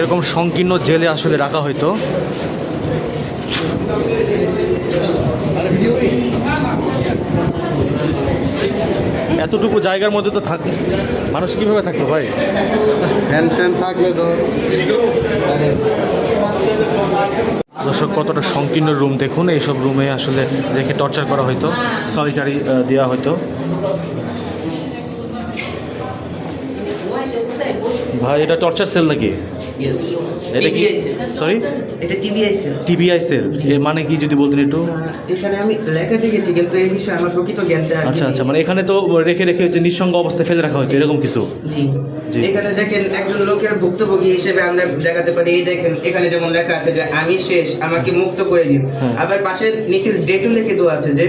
এরকম সংকীর্ণ জেলে আসলে রাখা হইতো। এতটুকু জায়গার মধ্যে তো মানুষ কীভাবে থাকতো ভাই? ফ্যান ট্যান থাকলে তো। দর্শক, কতটা সংকীর্ণ রুম দেখুন। এইসব রুমে আসলে রেখে টর্চার করা হতো, সলিটারি দেওয়া হতো। ভাই এটা টর্চার সেল নাকি? এটা কি? সরি, এটা টিবিআই সেল। টিবিআই সেল মানে কি যদি বলতেন একটু? এখানে আমি লেখা দেখেছি, কিন্তু এই বিষয়ে আমার প্রকৃত জ্ঞানটা আচ্ছা আচ্ছা, মানে এখানে তো রেখে রেখে যে নিঃসঙ্গ অবস্থায় ফেলে রাখা হয়েছে এরকম কিছু? জি। জি। এখানে দেখেন একজন লোকের ভুক্তভোগী হিসেবে আমরা দেখাতে পারি। এই দেখেন এখানে যেমন লেখা আছে যে আমি শেষ, আমাকে মুক্ত করে দিন। আবার পাশে নিচের ডেটও লিখে দেওয়া আছে যে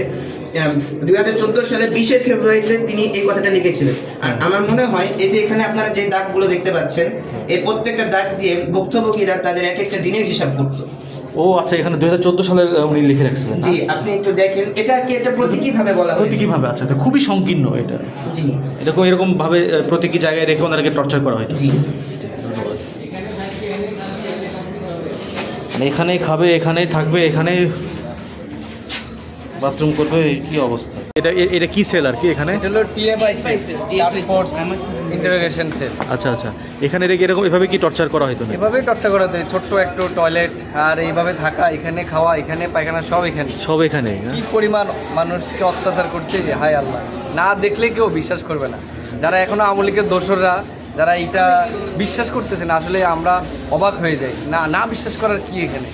2014 সালে 20 ফেব্রুয়ারিতে তিনি এই কথাটা লিখেছিলেন। আর আমার মনে হয় এই যে এখানে আপনারা যে দাগগুলো দেখতে পাচ্ছেন, এই প্রত্যেকটা দাগ দিয়ে ভুক্তভোগীরা তাদের এক একটা দিনের হিসাব করতো। ও আচ্ছা, এখানে 2014 সালে উনি লিখে রাখছিলেন। জি, আপনি একটু দেখেন এটা কি, এটা প্রতীকীভাবে বলা হয়। প্রতীকীভাবে? আচ্ছা, তো খুবই সংকীর্ণ এটা। জি, এরকম ভাবে প্রতীকী জায়গায় রেখে ওনাদেরকে টর্চার করা হয়। জি। মানে এখানেই খাবে, এখানেই থাকবে, এখানেই বাথরুম করবে, কি অবস্থা। এটা কি সেল আর কি এখানে? এটা হলো TFI cell, task force interrogation cell. আচ্ছা আচ্ছা, এখানে রেখে এভাবে কি টর্চার করা হতো না? এভাবেই টর্চার করা দেয়, ছোট্ট একটু টয়লেট আর এইভাবে থাকা, এখানে খাওয়া, এখানে পায়খানা, সব এখানে। সব এখানে? কি পরিমাণ মানুষকে অত্যাচার করছে, হায় আল্লাহ, না দেখলে কেউ বিশ্বাস করবে না। যারা এখনো আওয়ামী লীগের দোসররা যারা এটা বিশ্বাস করতেছে না, আসলে আমরা অবাক হয়ে যাই। না বিশ্বাস করার কি এখানে?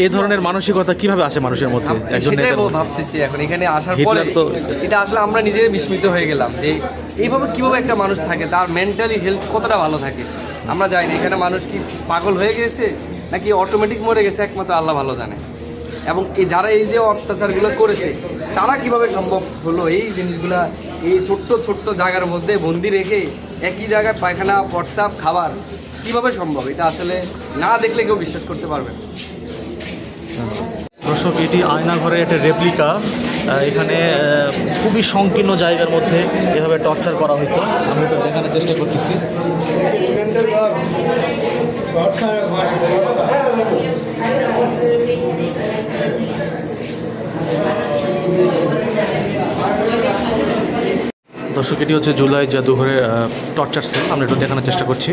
এই ধরনের মানসিকতা কিভাবে আসে মানুষের মধ্যে? সেটাই ভাবতেছি এখন এখানে আসার পরে। এটা আসলে আমরা নিজেরাই বিস্মিত হয়ে গেলাম যে এইভাবে কিভাবে একটা মানুষ থাকে, তার মেন্টালি হেলথ কতটা ভালো থাকে আমরা জানি না। এখানে মানুষ কি পাগল হয়ে গেছে নাকি অটোমেটিক মরে গেছে, একমাত্র আল্লাহ ভালো জানে। এবং যারা এই যে অত্যাচারগুলো করেছে তারা কিভাবে সম্ভব হলো এই জিনিসগুলা এই ছোট্ট ছোট্ট জায়গার মধ্যে বন্দি রেখে একই জায়গায় পায়খানা, হোয়াটসঅ্যাপ, খাবার, কিভাবে সম্ভব? এটা আসলে না দেখলে কেউ বিশ্বাস করতে পারবে না। দর্শক, এটি আয়নাঘরের একটা রেপ্লিকা। এখানে খুবই সংকীর্ণ জায়গার মধ্যে এভাবে টর্চার করা হতো। আমি এটা দেখানোর চেষ্টা করতেছি। দর্শক, এটি হচ্ছে জুলাই জাদুঘরের টর্চার সেল। আমরা একটু দেখানোর চেষ্টা করছি।